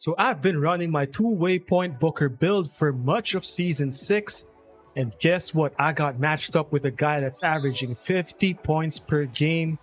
So I've been running my two-way point Booker build for much of Season 6, and guess what? I got matched up with a guy that's averaging 50 points per game.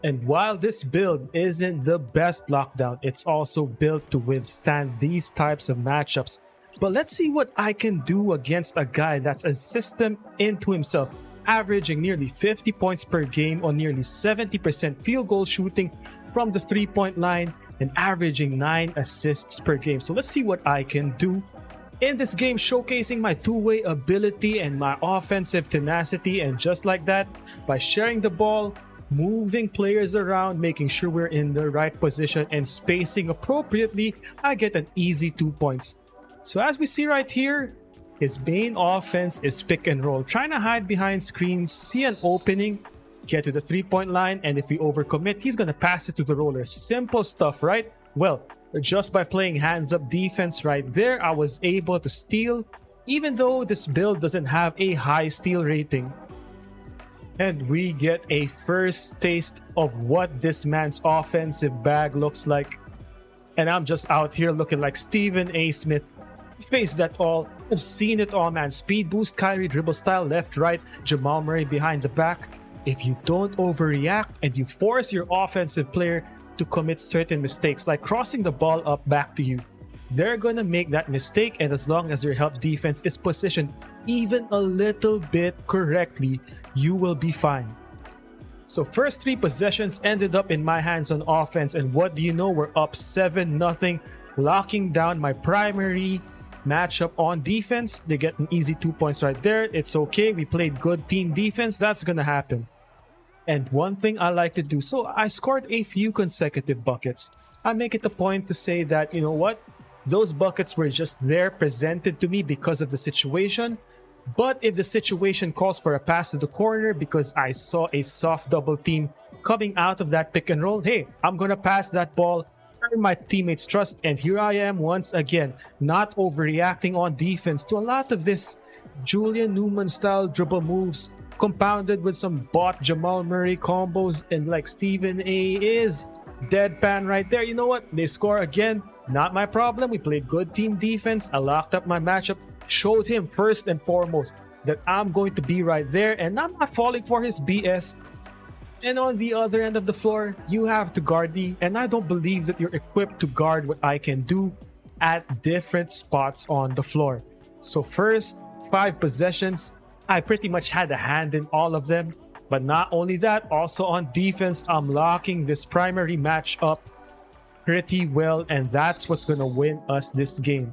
And while this build isn't the best lockdown, it's also built to withstand these types of matchups. But let's see what I can do against a guy that's a system into himself, averaging nearly 50 points per game on nearly 70% field goal shooting from the three-point line and averaging 9 assists per game. So let's see what I can do in this game, showcasing my two-way ability and my offensive tenacity. And just like that, by sharing the ball, moving players around, making sure we're in the right position and spacing appropriately, I get an easy 2 points. So as we see right here, his main offense is pick and roll, trying to hide behind screens, see an opening, get to the three-point line, and if we overcommit, he's going to pass it to the roller. Simple stuff, right? Well, just by playing hands-up defense right there, I was able to steal, even though this build doesn't have a high steal rating. And we get a first taste of what this man's offensive bag looks like. And I'm just out here looking like Stephen A. Smith. Face that all. I've seen it all, man. Speed boost, Kyrie dribble style, left, right, Jamal Murray behind the back. If you don't overreact and you force your offensive player to commit certain mistakes, like crossing the ball up back to you, they're gonna make that mistake, and as long as your help defense is positioned even a little bit correctly, you will be fine. So first 3 possessions ended up in my hands on offense, and what do you know, we're up 7-0, locking down my primary matchup on defense. They get an easy 2 points right there. It's okay, we played good team defense, that's gonna happen. And one thing I like to do, so I scored a few consecutive buckets. I make it a point to say that, you know what, those buckets were just there presented to me because of the situation. But if the situation calls for a pass to the corner because I saw a soft double team coming out of that pick and roll, hey, I'm gonna pass that ball, earn my teammates' trust, and here I am once again, not overreacting on defense to a lot of this Julian Newman style dribble moves, compounded with some bot Jamal Murray combos, and like Stephen A is deadpan right there. You know what? They score again. Not my problem. We played good team defense. I locked up my matchup, showed him first and foremost that I'm going to be right there and I'm not falling for his BS. And on the other end of the floor, you have to guard me, and I don't believe that you're equipped to guard what I can do at different spots on the floor. So first 5 possessions, I pretty much had a hand in all of them. But not only that, also on defense, I'm locking this primary match up pretty well, and that's what's gonna win us this game.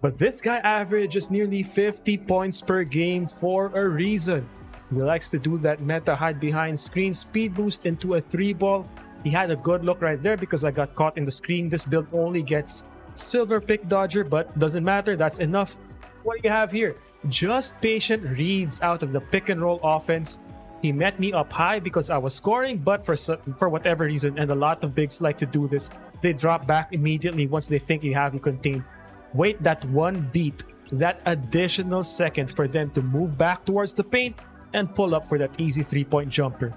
But this guy averages nearly 50 points per game for a reason. He likes to do that meta hide behind screen speed boost into a 3-ball. He had a good look right there because I got caught in the screen. This build only gets silver pick dodger, but doesn't matter, that's enough. What do you have here? Just patient reads out of the pick and roll offense. He met me up high because I was scoring, but for whatever reason, and a lot of bigs like to do this, they drop back immediately once they think you have you contained. Wait that one beat, that additional second for them to move back towards the paint and pull up for that easy 3-point jumper.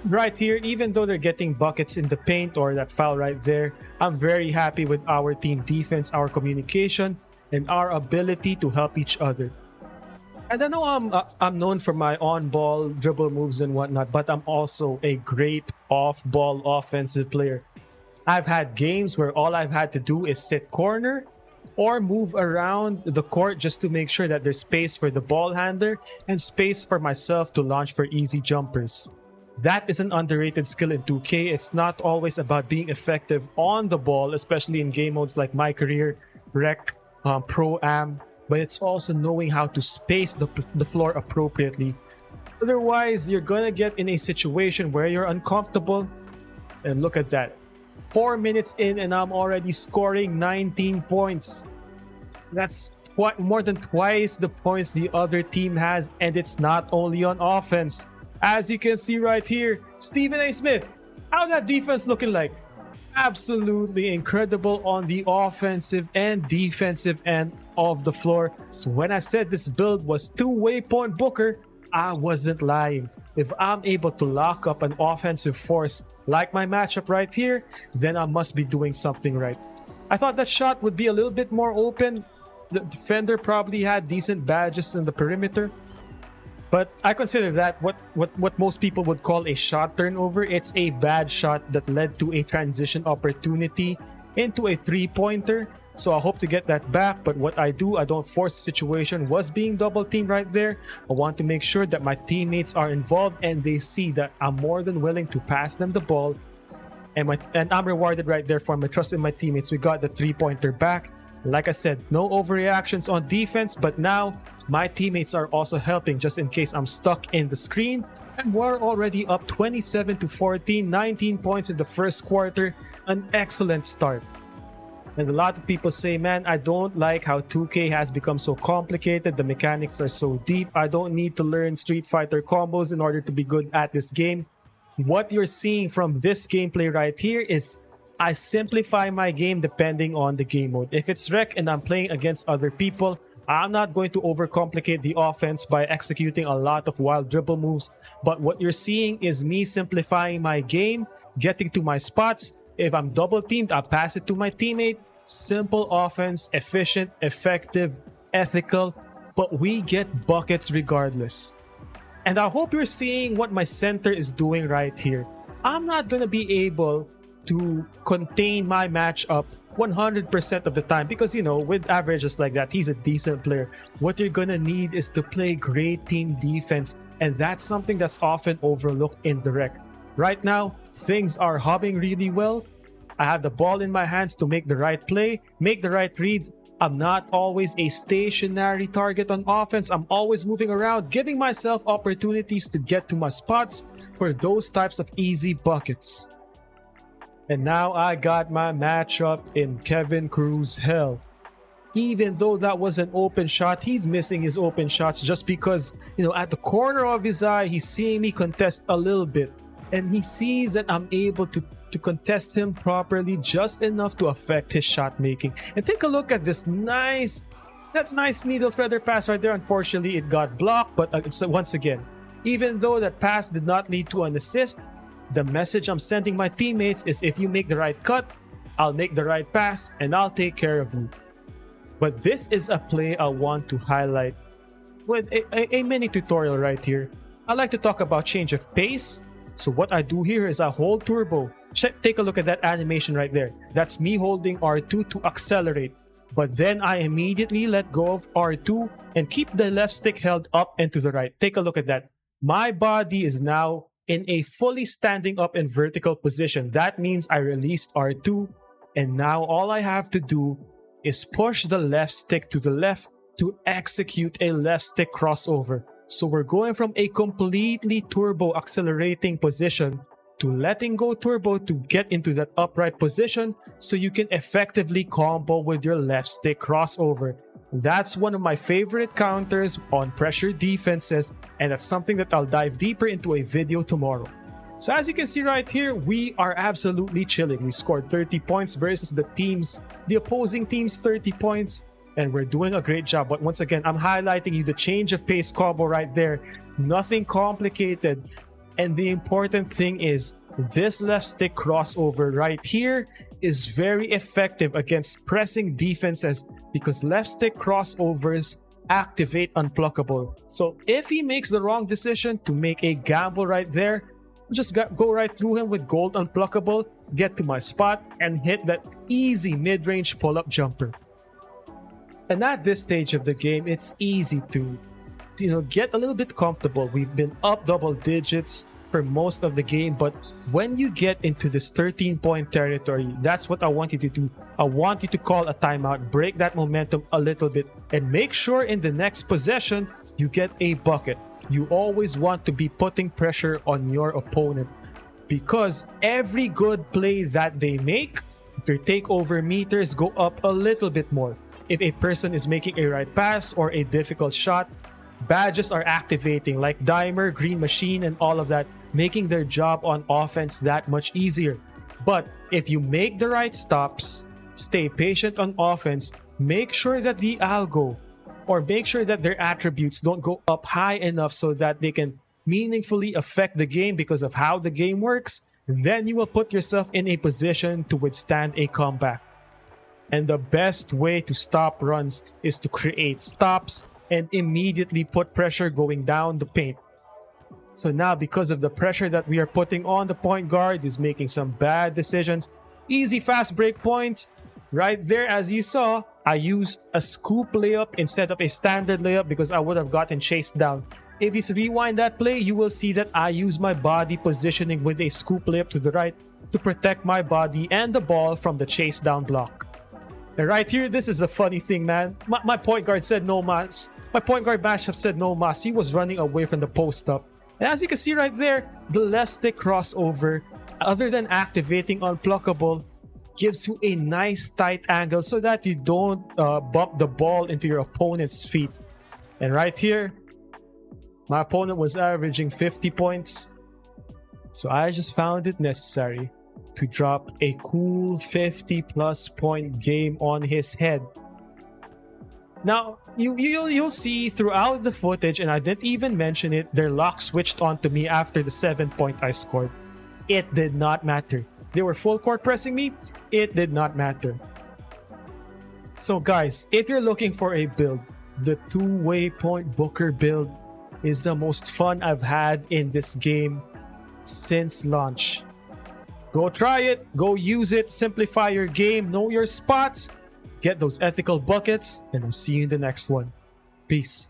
Right here, even though they're getting buckets in the paint or that foul right there, I'm very happy with our team defense, our communication, and our ability to help each other. And I know I'm known for my on-ball dribble moves and whatnot, but I'm also a great off-ball offensive player. I've had games where all I've had to do is sit corner or move around the court just to make sure that there's space for the ball handler and space for myself to launch for easy jumpers. That is an underrated skill in 2K. It's not always about being effective on the ball, especially in game modes like My Career, Rec, Pro-Am, but it's also knowing how to space the floor appropriately. Otherwise, you're gonna get in a situation where you're uncomfortable. And look at that. 4 minutes in and I'm already scoring 19 points. That's more than twice the points the other team has, and it's not only on offense. As you can see right here, Stephen A. Smith, how that defense looking like? Absolutely incredible on the offensive and defensive end of the floor. So when I said this build was two-way point Booker, I wasn't lying. If I'm able to lock up an offensive force like my matchup right here, then I must be doing something right. I thought that shot would be a little bit more open. The defender probably had decent badges in the perimeter. But I consider that what most people would call a shot turnover. It's a bad shot that led to a transition opportunity into a three-pointer. So I hope to get that back, but what I do, I don't force the situation. Was being double teamed right there. I want to make sure that my teammates are involved and they see that I'm more than willing to pass them the ball. And I'm rewarded right there for my trust in my teammates. We got the three-pointer back. Like I said, no overreactions on defense, but now my teammates are also helping just in case I'm stuck in the screen. And we're already up 27 to 14, 19 points in the first quarter. An excellent start. And a lot of people say, man, I don't like how 2K has become so complicated. The mechanics are so deep. I don't need to learn Street Fighter combos in order to be good at this game. What you're seeing from this gameplay right here is I simplify my game depending on the game mode. If it's rec and I'm playing against other people, I'm not going to overcomplicate the offense by executing a lot of wild dribble moves. But what you're seeing is me simplifying my game, getting to my spots. If I'm double teamed, I pass it to my teammate. Simple offense, efficient, effective, ethical, but we get buckets regardless. And I hope you're seeing what my center is doing right here. I'm not going to be able to contain my matchup 100% of the time because, you know, with averages like that, he's a decent player. What you're going to need is to play great team defense, and that's something that's often overlooked in the rec. Right now, things are humming really well. I have the ball in my hands to make the right play, make the right reads. I'm not always a stationary target on offense. I'm always moving around, giving myself opportunities to get to my spots for those types of easy buckets. And now I got my matchup in Kevin Cruz hell. Even though that was an open shot, he's missing his open shots just because, you know, at the corner of his eye, he's seeing me contest a little bit. And he sees that I'm able to contest him properly just enough to affect his shot making. And take a look at this nice needle threader pass right there. Unfortunately, it got blocked, but once again, even though that pass did not lead to an assist, the message I'm sending my teammates is if you make the right cut, I'll make the right pass and I'll take care of you. But this is a play I want to highlight with a mini tutorial right here. I like to talk about change of pace. So what I do here is I hold turbo. Take a look at that animation right there. That's me holding R2 to accelerate. But then I immediately let go of R2 and keep the left stick held up and to the right. Take a look at that. My body is now in a fully standing up and vertical position. That means I released R2, and now all I have to do is push the left stick to the left to execute a left stick crossover. So we're going from a completely turbo accelerating position to letting go turbo to get into that upright position so you can effectively combo with your left stick crossover. That's one of my favorite counters on pressure defenses, and that's something that I'll dive deeper into a video tomorrow. So as you can see right here, we are absolutely chilling. We scored 30 points versus the opposing team's 30 points, and we're doing a great job. But once again, I'm highlighting you the change of pace combo right there. Nothing complicated. And the important thing is this left stick crossover right here is very effective against pressing defenses because left stick crossovers activate unpluckable. So if he makes the wrong decision to make a gamble right there, just go right through him with gold unpluckable, get to my spot, and hit that easy mid-range pull-up jumper. And at this stage of the game, it's easy to get a little bit comfortable. We've been up double digits for most of the game, but when you get into this 13-point territory, that's what I want you to do. I want you to call a timeout, break that momentum a little bit, and make sure in the next possession you get a bucket. You always want to be putting pressure on your opponent because every good play that they make, their takeover meters go up a little bit more. If a person is making a right pass or a difficult shot, badges are activating like Dimer, Green Machine, and all of that, making their job on offense that much easier. But if you make the right stops, stay patient on offense, make sure that the algo or make sure that their attributes don't go up high enough so that they can meaningfully affect the game because of how the game works, then you will put yourself in a position to withstand a comeback. And the best way to stop runs is to create stops and immediately put pressure going down the paint. So now, because of the pressure that we are putting on the point guard, he's making some bad decisions. Easy fast break point. Right there, as you saw, I used a scoop layup instead of a standard layup because I would have gotten chased down. If you rewind that play, you will see that I use my body positioning with a scoop layup to the right to protect my body and the ball from the chase down block. And right here, this is a funny thing, man. My point guard said no mas. My point guard matchup said no mas. He was running away from the post up. And as you can see right there, the left stick crossover, other than activating Unpluckable, gives you a nice tight angle so that you don't bump the ball into your opponent's feet. And right here, my opponent was averaging 50 points. So I just found it necessary to drop a cool 50+ point game on his head. Now, you'll see throughout the footage, and I didn't even mention it, their lock switched onto me after the 7-point I scored. It did not matter. They were full court pressing me. It did not matter. So guys, if you're looking for a build, the two-way point Booker build is the most fun I've had in this game since launch. Go try it, go use it, simplify your game, know your spots, get those ethical buckets, and I'll see you in the next one. Peace.